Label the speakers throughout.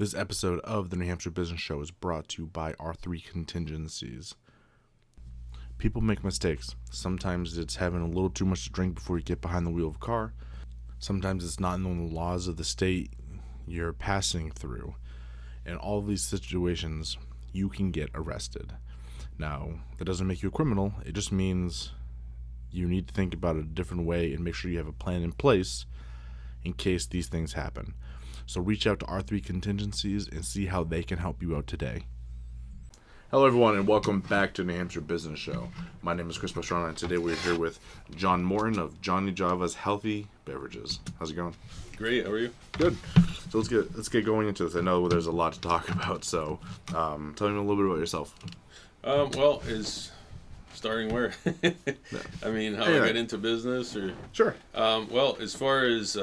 Speaker 1: This episode of the New Hampshire Business Show is brought to you by our three contingencies. People make mistakes. Sometimes it's having a little too much to drink before you get behind the wheel of a car. Sometimes it's not knowing the laws of the state you're passing through. In all of these situations, you can get arrested. Now, that doesn't make you a criminal. It just means you need to think about it a different way and make sure you have a plan in place in case these things happen. So reach out to our three contingencies and see how they can help you out today. Hello everyone and welcome back to New Hampshire Business Show. My name is Chris Pastrana and today we're here with John Morton of Johnny Java's Healthy Beverages. How's it going?
Speaker 2: Great, how are you?
Speaker 1: Good. So let's get going into this. I know there's a lot to talk about, so tell me a little bit about yourself.
Speaker 2: Is starting where? I mean, how I got into business or?
Speaker 1: Sure.
Speaker 2: As far as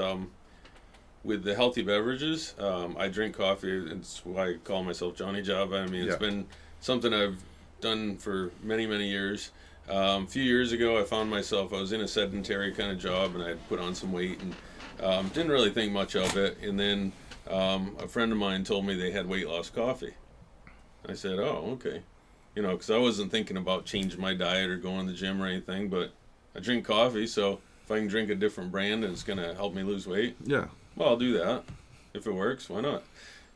Speaker 2: with the healthy beverages, I drink coffee. It's why I call myself Johnny Java. I mean, it's been something I've done for many, many years. A few years ago, I found myself, I was in a sedentary kind of job and I had put on some weight and didn't really think much of it. And then a friend of mine told me they had weight loss coffee. I said, oh, okay. You know, because I wasn't thinking about changing my diet or going to the gym or anything, but I drink coffee, so if I can drink a different brand and it's going to help me lose weight, well, I'll do that. If it works, why not?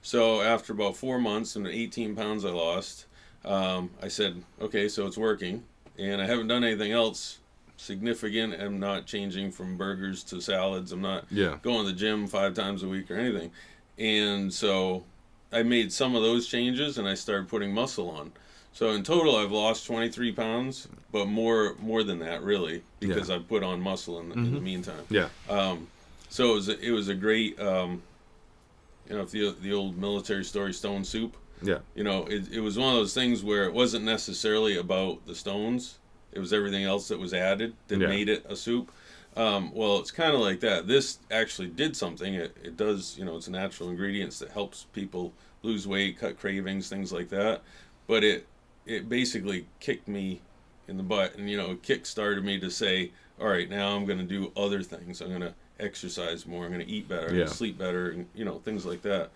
Speaker 2: So after about 4 months and 18 pounds I lost, I said, okay, so it's working, and I haven't done anything else significant. I'm not changing from burgers to salads. I'm not going to the gym 5 times a week or anything. And so I made some of those changes, and I started putting muscle on. So in total, I've lost 23 pounds, but more than that, really, because I've put on muscle in the meantime. So it was a great, if the old military story, stone soup. You know, it was one of those things where it wasn't necessarily about the stones. It was everything else that was added that made it a soup. It's kind of like that. This actually did something. It does, it's natural ingredients that helps people lose weight, cut cravings, things like that. But it basically kicked me in the butt and, it kick-started me to say, all right, now I'm going to do other things. I'm going to exercise more. I'm going to eat better. I'm going to sleep better, and, things like that.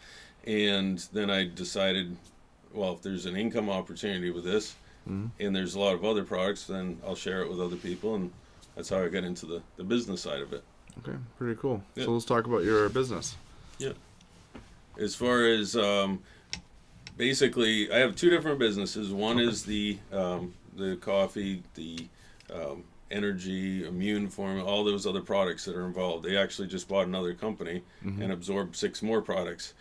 Speaker 2: And then I decided, well, if there's an income opportunity with this and there's a lot of other products, then I'll share it with other people. And that's how I got into the business side of it.
Speaker 1: Okay, pretty cool. So let's talk about your business.
Speaker 2: As far as basically, I have 2 different businesses. One is the coffee, the energy, immune form, all those other products that are involved. They actually just bought another company and absorbed 6 more products.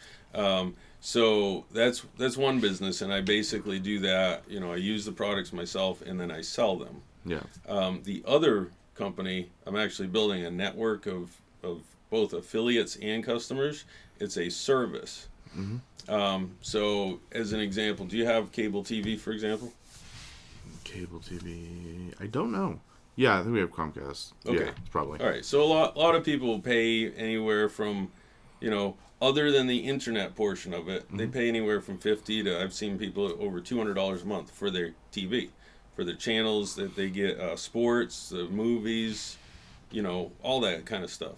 Speaker 2: So that's one business, and I basically do that. I use the products myself, and then I sell them. The other company, I'm actually building a network of both affiliates and customers. It's a service. So as an example, do you have cable TV, for example?
Speaker 1: Cable TV, I don't know. Yeah, I think we have Comcast.
Speaker 2: Okay.
Speaker 1: Yeah, probably.
Speaker 2: All right. So a lot of people pay anywhere from, other than the internet portion of it, they pay anywhere from $50 to, I've seen people over $200 a month for their TV, for the channels that they get, sports, the movies, all that kind of stuff.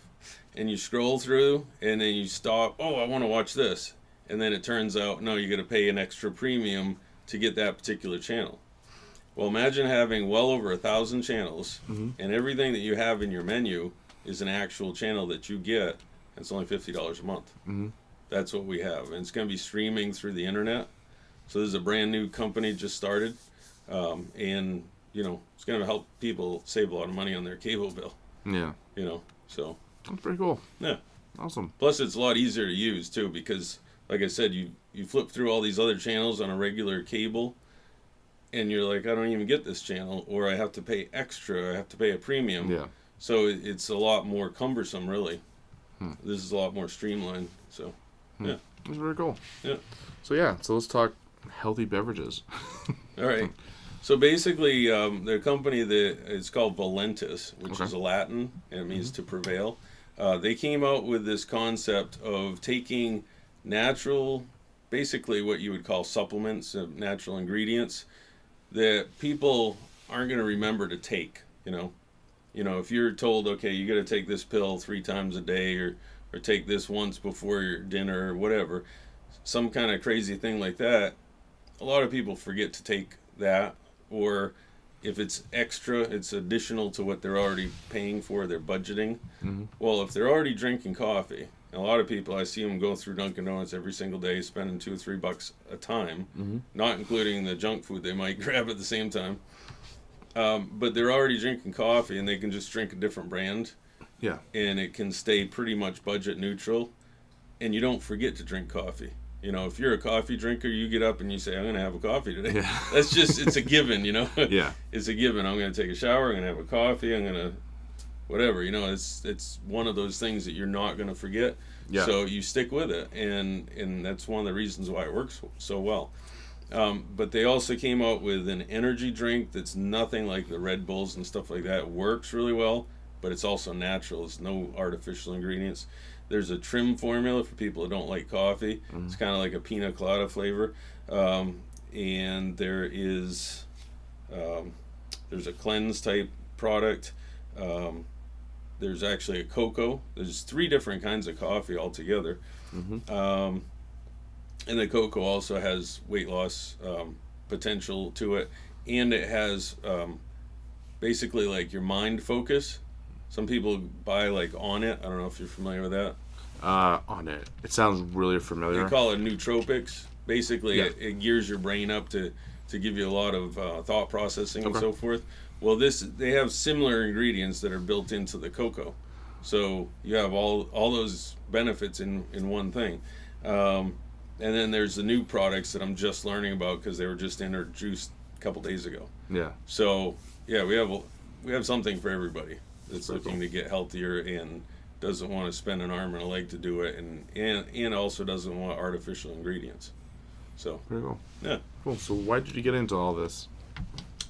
Speaker 2: And you scroll through, and then you stop. Oh, I want to watch this, and then it turns out no, you got to pay an extra premium to get that particular channel. Well, imagine having well over 1,000 channels, and everything that you have in your menu is an actual channel that you get. It's only $50 a month. That's what we have, and it's going to be streaming through the internet. So this is a brand new company just started, and it's going to help people save a lot of money on their cable bill. So
Speaker 1: that's pretty cool.
Speaker 2: Yeah,
Speaker 1: awesome.
Speaker 2: Plus, it's a lot easier to use too, because, like I said, you flip through all these other channels on a regular cable. And you're like, I don't even get this channel, or I have to pay extra, I have to pay a premium. So it's a lot more cumbersome, really. This is a lot more streamlined. So,
Speaker 1: that's very cool. So let's talk healthy beverages.
Speaker 2: All right. So basically, the company it's called Valentis, which is a Latin, and it means to prevail. They came out with this concept of taking natural, basically what you would call supplements, natural ingredients, that people aren't going to remember to take, if you're told, okay, you got to take this pill 3 times a day or take this once before your dinner or whatever, some kind of crazy thing like that, a lot of people forget to take that, or if it's extra, it's additional to what they're already paying for, they're budgeting.
Speaker 1: Mm-hmm.
Speaker 2: Well, if they're already drinking coffee, and a lot of people, I see them go through Dunkin' Donuts every single day, spending $2 or $3 a time,
Speaker 1: Mm-hmm.
Speaker 2: not including the junk food they might grab at the same time. But they're already drinking coffee, and they can just drink a different brand.
Speaker 1: Yeah.
Speaker 2: And it can stay pretty much budget neutral, and you don't forget to drink coffee. You know, if you're a coffee drinker, you get up and you say, I'm going to have a coffee today.
Speaker 1: Yeah.
Speaker 2: That's just, it's a given, you know?
Speaker 1: Yeah.
Speaker 2: It's a given. I'm going to take a shower, I'm going to have a coffee, I'm going to, whatever, you know, it's one of those things that you're not going to forget.
Speaker 1: Yeah.
Speaker 2: So you stick with it, and that's one of the reasons why it works so well. But they also came out with an energy drink that's nothing like the Red Bulls and stuff like that. It works really well, but it's also natural. It's no artificial ingredients. There's a trim formula for people who don't like coffee. Mm-hmm. It's kind of like a pina colada flavor. And there is, there's a cleanse type product. There's actually a cocoa. There's 3 different kinds of coffee altogether. Mm-hmm. And the cocoa also has weight loss potential to it. And it has basically like your mind focus. Some people buy like On It. I don't know if you're familiar with that.
Speaker 1: On It. It sounds really familiar.
Speaker 2: They call it nootropics. Basically,
Speaker 1: Yeah.
Speaker 2: it gears your brain up to give you a lot of thought processing and
Speaker 1: Okay.
Speaker 2: so forth. Well, they have similar ingredients that are built into the cocoa. So you have all those benefits in one thing. And then there's the new products that I'm just learning about because they were just introduced a couple days ago.
Speaker 1: Yeah.
Speaker 2: So, yeah, we have something for everybody that's
Speaker 1: Very
Speaker 2: looking
Speaker 1: cool.
Speaker 2: to get healthier and doesn't want to spend an arm and a leg to do it, and also doesn't want artificial ingredients. So,
Speaker 1: Very cool.
Speaker 2: yeah.
Speaker 1: Cool. So why did you get into all this?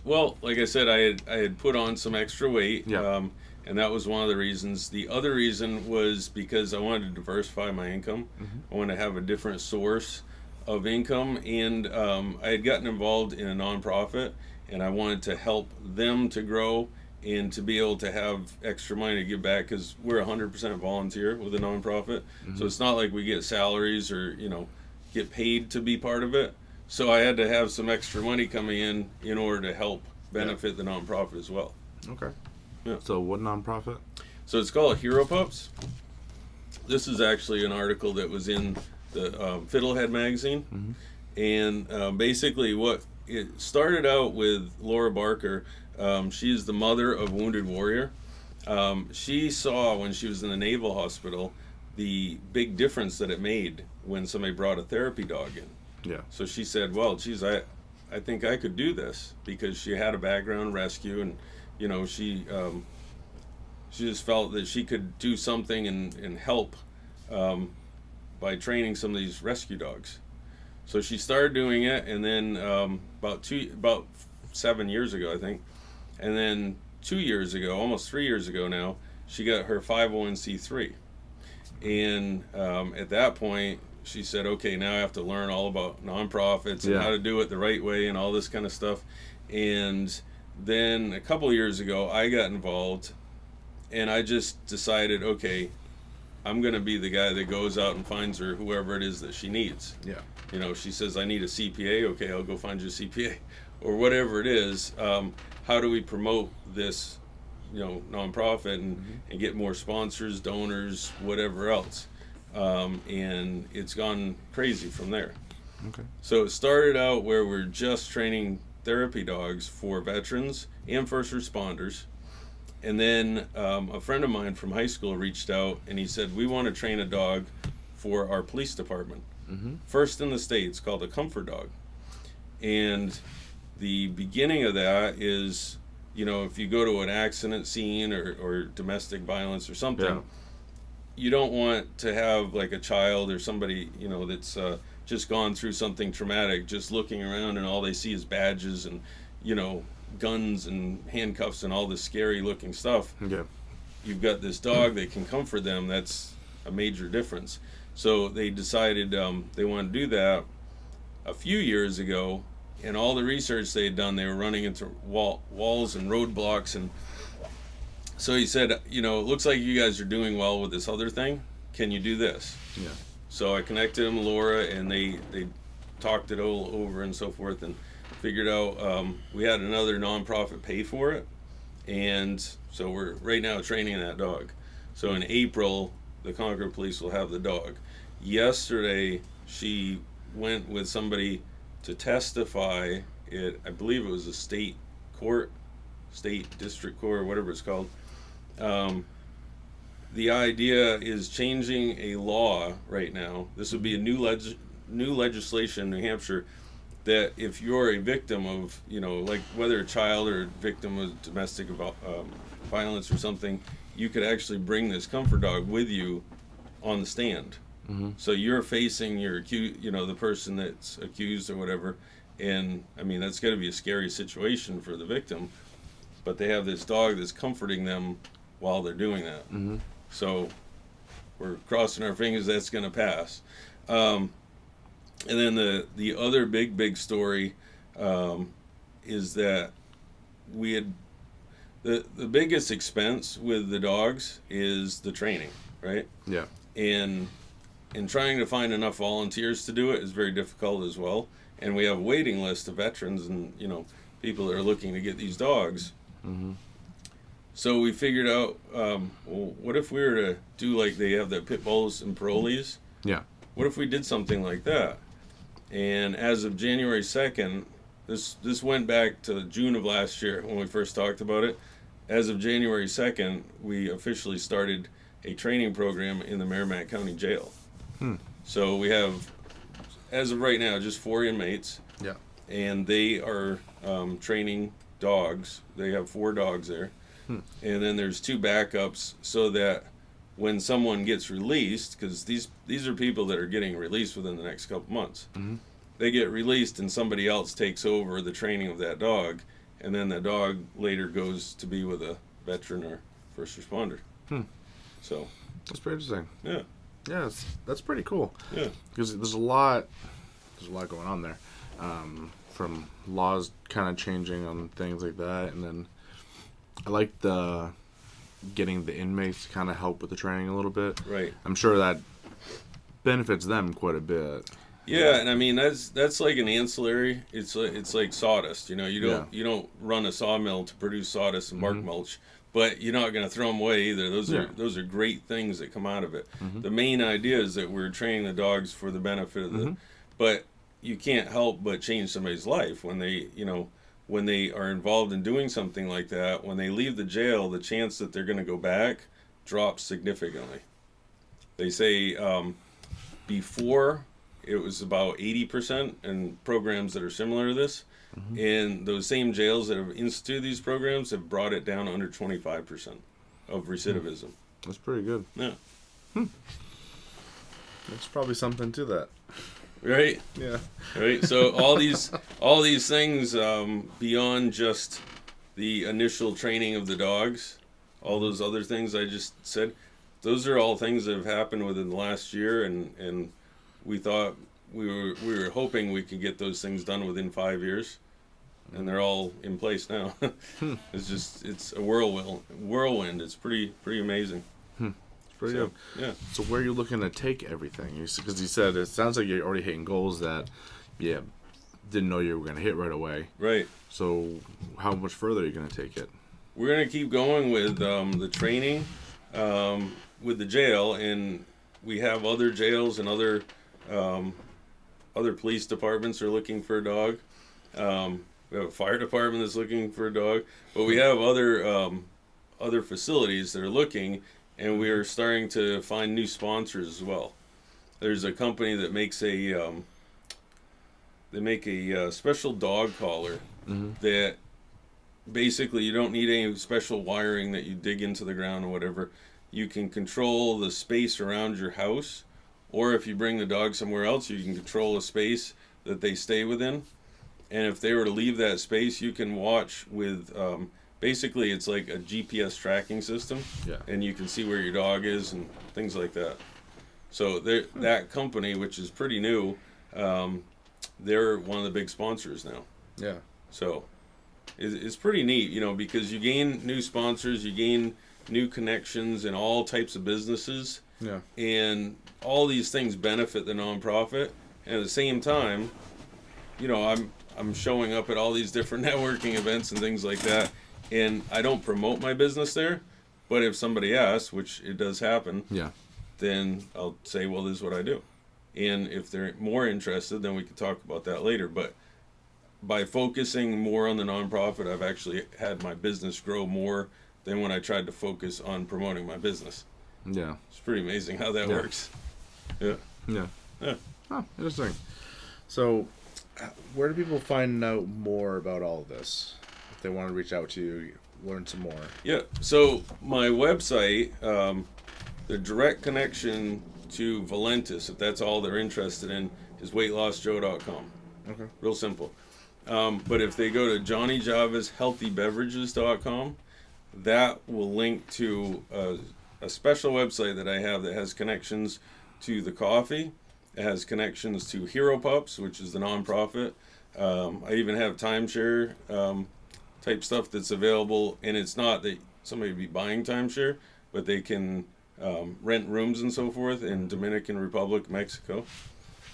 Speaker 2: Well, like I said, I had put on some extra weight,
Speaker 1: Yeah.
Speaker 2: and that was one of the reasons. The other reason was because I wanted to diversify my income.
Speaker 1: Mm-hmm.
Speaker 2: I wanted to have a different source of income, and I had gotten involved in a nonprofit, and I wanted to help them to grow and to be able to have extra money to give back because we're 100% volunteer with a nonprofit. Mm-hmm. So it's not like we get salaries or, you know, get paid to be part of it. So I had to have some extra money coming in order to help benefit the nonprofit as well.
Speaker 1: Okay.
Speaker 2: Yeah.
Speaker 1: So what nonprofit?
Speaker 2: So it's called Hero Pups. This is actually an article that was in the Fiddlehead magazine. Mm-hmm. And basically what it started out with Laura Barker. She's the mother of Wounded Warrior. She saw when she was in the Naval Hospital the big difference that it made when somebody brought a therapy dog in.
Speaker 1: Yeah.
Speaker 2: So she said, well, geez, I think I could do this because she had a background in rescue, and, you know, she just felt that she could do something and help by training some of these rescue dogs. So she started doing it, and then about 7 years ago, I think, and then 2 years ago, almost 3 years ago now, she got her 501c3. And at that point, she said, okay, now I have to learn all about nonprofits and how to do it the right way and all this kind of stuff. And then a couple of years ago, I got involved, and I just decided, okay, I'm going to be the guy that goes out and finds her whoever it is that she needs. Yeah. You know, she says, I need a CPA. Okay, I'll go find you a CPA. Or whatever it is. How do we promote this, you know, nonprofit and get more sponsors, donors, whatever else? And it's gone crazy from there.
Speaker 1: Okay.
Speaker 2: So it started out where we're just training therapy dogs for veterans and first responders. And then a friend of mine from high school reached out and he said, we want to train a dog for our police department. Mm-hmm. First in the States, called a comfort dog. And the beginning of that is, you know, if you go to an accident scene or domestic violence or something, you don't want to have like a child or somebody, you know, that's just gone through something traumatic, just looking around and all they see is badges and, you know, guns and handcuffs and all this scary looking stuff. Yeah. You've got this dog that can comfort them. That's a major difference. So they decided they want to do that a few years ago, and all the research they had done, they were running into walls and roadblocks. And so he said, you know, it looks like you guys are doing well with this other thing. Can you do this? Yeah. So I connected him, Laura, and they talked it all over and so forth, and figured out we had another nonprofit pay for it, and so we're right now training that dog. So in April, the Concord Police will have the dog. Yesterday, she went with somebody to testify at, I believe it was a state district court, or whatever it's called. The idea is changing a law right now. This would be a new legislation in New Hampshire, that if you're a victim of, like whether a child or a victim of domestic violence or something, you could actually bring this comfort dog with you on the stand. Mm-hmm. So you're facing your the person that's accused or whatever, and I mean that's got to be a scary situation for the victim. But they have this dog that's comforting them while they're doing that. Mm-hmm. So we're crossing our fingers that's going to pass. And then the other big story is that we had the biggest expense with the dogs is the training, right?
Speaker 1: Yeah.
Speaker 2: And trying to find enough volunteers to do it is very difficult as well. And we have a waiting list of veterans and people that are looking to get these dogs. Mm-hmm. So we figured out, well, what if we were to do like they have the pit bulls and parolees?
Speaker 1: Yeah.
Speaker 2: What if we did something like that? And as of January 2nd, this went back to June of last year when we first talked about it. As of January 2nd, we officially started a training program in the Merrimack County Jail. So we have, as of right now, just 4 inmates.
Speaker 1: Yeah.
Speaker 2: And they are training dogs. They have 4 dogs there. And then there's 2 backups so that when someone gets released, because these are people that are getting released within the next couple months, they get released and somebody else takes over the training of that dog, and then the dog later goes to be with a veteran or first responder. So
Speaker 1: that's pretty interesting.
Speaker 2: Yeah.
Speaker 1: Yeah, that's pretty cool.
Speaker 2: Yeah.
Speaker 1: Because there's a lot going on there, from laws kind of changing on things like that, and then I like getting the inmates to kind of help with the training a little bit.
Speaker 2: Right.
Speaker 1: I'm sure that benefits them quite a bit.
Speaker 2: Yeah, and I mean that's like an ancillary. It's like sawdust. You don't run a sawmill to produce sawdust and bark mulch, but you're not going to throw them away either. Those are great things that come out of it. The main idea is that we're training the dogs for the benefit of the, but you can't help but change somebody's life when they when they are involved in doing something like that. When they leave the jail, the chance that they're going to go back drops significantly. They say before it was about 80% in programs that are similar to this. And those same jails that have instituted these programs have brought it down under 25% of recidivism.
Speaker 1: That's pretty good.
Speaker 2: Yeah.
Speaker 1: There's probably something to that.
Speaker 2: Right?
Speaker 1: Yeah.
Speaker 2: Right. So all these things beyond just the initial training of the dogs, all those other things I just said, those are all things that have happened within the last year, and we thought we were hoping we could get those things done within 5 years, and they're all in place now. It's a whirlwind. It's pretty amazing.
Speaker 1: Pretty good.
Speaker 2: Yeah.
Speaker 1: So where are you looking to take everything? Because you said it sounds like you're already hitting goals that, didn't know you were going to hit right away.
Speaker 2: Right.
Speaker 1: So how much further are you going to take it?
Speaker 2: We're going to keep going with the training with the jail, and we have other jails and other police departments are looking for a dog. We have a fire department that's looking for a dog, but we have other facilities that are looking. And we are starting to find new sponsors as well. There's a company that makes a special dog collar that basically you don't need any special wiring that you dig into the ground or whatever. You can control the space around your house, or if you bring the dog somewhere else, you can control a space that they stay within. And if they were to leave that space, you can watch with basically, it's like a GPS tracking system, and you can see where your dog is and things like that. So that company, which is pretty new, they're one of the big sponsors now. Yeah. So it's pretty neat, because you gain new sponsors, you gain new connections in all types of businesses.
Speaker 1: Yeah.
Speaker 2: And all these things benefit the nonprofit. And at the same time, I'm showing up at all these different networking events and things like that. And I don't promote my business there. But if somebody asks, which it does happen,
Speaker 1: Yeah.
Speaker 2: then I'll say, well, this is what I do. And if they're more interested, then we can talk about that later. But by focusing more on the nonprofit, I've actually had my business grow more than when I tried to focus on promoting my business.
Speaker 1: Yeah.
Speaker 2: It's pretty amazing how that works. Yeah.
Speaker 1: Yeah.
Speaker 2: Yeah.
Speaker 1: Oh, interesting. So, where do people find out more about all of this? If they want to reach out to you, learn some more.
Speaker 2: Yeah. So my website, the direct connection to Valentis, if that's all they're interested in, is weightlossjoe.com.
Speaker 1: Okay.
Speaker 2: Real simple. But if they go to johnnyjavashealthybeverages.com, that will link to a special website that I have that has connections to the coffee. It has connections to Hero Pups, which is the nonprofit. I even have timeshare type stuff that's available, and it's not that somebody would be buying timeshare, but they can rent rooms and so forth in Dominican Republic, Mexico.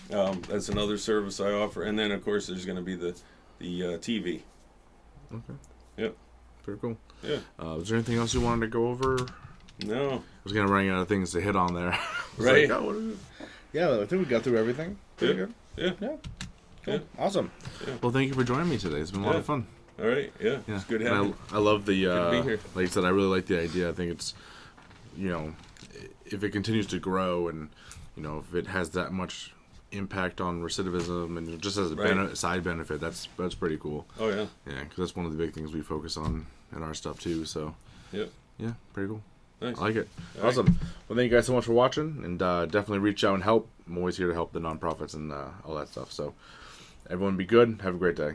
Speaker 2: That's another service I offer, and then of course there's going to be the TV.
Speaker 1: Okay.
Speaker 2: Yep.
Speaker 1: Very cool.
Speaker 2: Yeah.
Speaker 1: Was there anything else you wanted to go over?
Speaker 2: No.
Speaker 1: I was kind of running out of things to hit on there.
Speaker 2: Right.
Speaker 1: Like, oh, what is it? Yeah, I think we got through everything. Pretty good.
Speaker 2: Yeah.
Speaker 1: Yeah. Cool.
Speaker 2: Yeah.
Speaker 1: Awesome.
Speaker 2: Yeah.
Speaker 1: Well, thank you for joining me today. It's been a lot of fun.
Speaker 2: All right. Yeah.
Speaker 1: Yeah.
Speaker 2: It's good
Speaker 1: And
Speaker 2: having you.
Speaker 1: I love the,
Speaker 2: Good to be here.
Speaker 1: like I said, I really like the idea. I think it's, if it continues to grow and, if it has that much impact on recidivism and just as a side benefit, that's pretty cool.
Speaker 2: Oh, yeah.
Speaker 1: Yeah, because that's one of the big things we focus on in our stuff too. So,
Speaker 2: Yep.
Speaker 1: yeah, pretty cool.
Speaker 2: Nice.
Speaker 1: I like it.
Speaker 2: All
Speaker 1: Awesome.
Speaker 2: right.
Speaker 1: Well, thank you guys so much for watching, and definitely reach out and help. I'm always here to help the nonprofits and all that stuff. So, everyone be good. Have a great day.